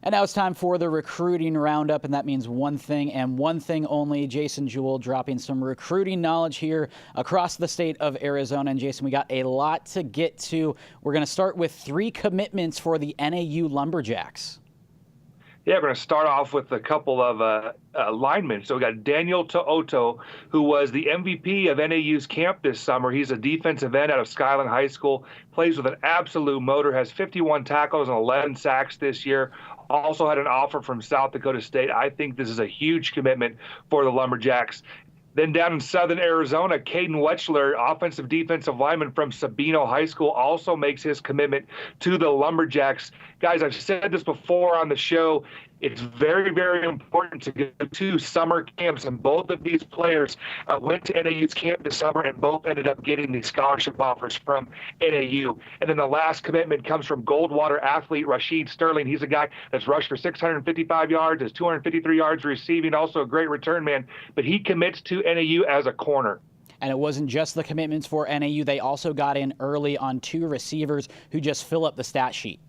And now it's time for the recruiting roundup, and that means one thing and one thing only. Jason Jewell dropping some recruiting knowledge here across the state of Arizona. And Jason, we got a lot to get to. We're going to start with 3 commitments for the NAU Lumberjacks. Yeah, we're going to start off with a couple of linemen. So we got Daniel To'oto, who was the MVP of NAU's camp this summer. He's a defensive end out of Skyland High School, plays with an absolute motor, has 51 tackles and 11 sacks this year. Also had an offer from South Dakota State. I think this is a huge commitment for the Lumberjacks. Then down in southern Arizona, Caden Wechsler, offensive defensive lineman from Sabino High School, also makes his commitment to the Lumberjacks. Guys, I've said this before on the show. It's very, very important to go to summer camps, and both of these players went to NAU's camp this summer, and both ended up getting these scholarship offers from NAU. And then the last commitment comes from Goldwater athlete Rashid Sterling. He's a guy that's rushed for 655 yards, has 253 yards receiving, also a great return man, but he commits to NAU as a corner. And it wasn't just the commitments for NAU. They also got in early on 2 receivers who just fill up the stat sheet.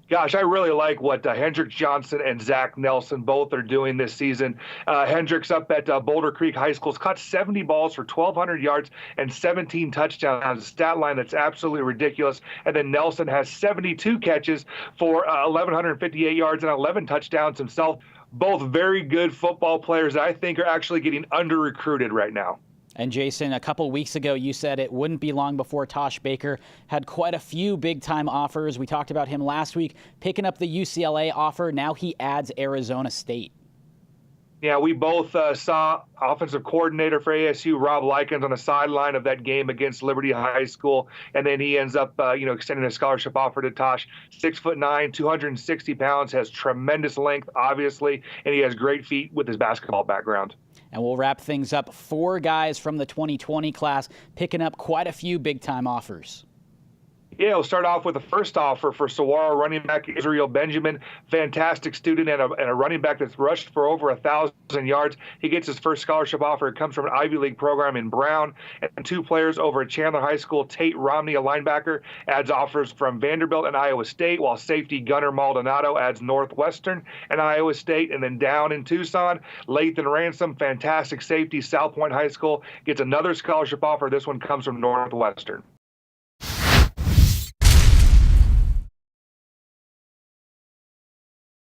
Gosh, I really like what Hendricks Johnson and Zach Nelson both are doing this season. Hendricks up at Boulder Creek High School has caught 70 balls for 1,200 yards and 17 touchdowns, a stat line that's absolutely ridiculous. And then Nelson has 72 catches for 1,158 yards and 11 touchdowns himself. Both very good football players that I think are actually getting under-recruited right now. And Jason, a couple weeks ago, you said it wouldn't be long before Tosh Baker had quite a few big-time offers. We talked about him last week, picking up the UCLA offer. Now he adds Arizona State. Yeah, we both saw offensive coordinator for ASU, Rob Likens, on the sideline of that game against Liberty High School, and then he ends up, extending a scholarship offer to Tosh. 6'9", 260 pounds, has tremendous length, obviously, and he has great feet with his basketball background. And we'll wrap things up. 4 guys from the 2020 class picking up quite a few big-time offers. Yeah, we'll start off with the first offer for Saguaro running back Israel Benjamin. Fantastic student and a running back that's rushed for over 1,000 yards. He gets his first scholarship offer. It comes from an Ivy League program in Brown. And 2 players over at Chandler High School, Tate Romney, a linebacker, adds offers from Vanderbilt and Iowa State, while safety Gunnar Maldonado adds Northwestern and Iowa State. And then down in Tucson, Lathan Ransom, fantastic safety, South Point High School, gets another scholarship offer. This one comes from Northwestern.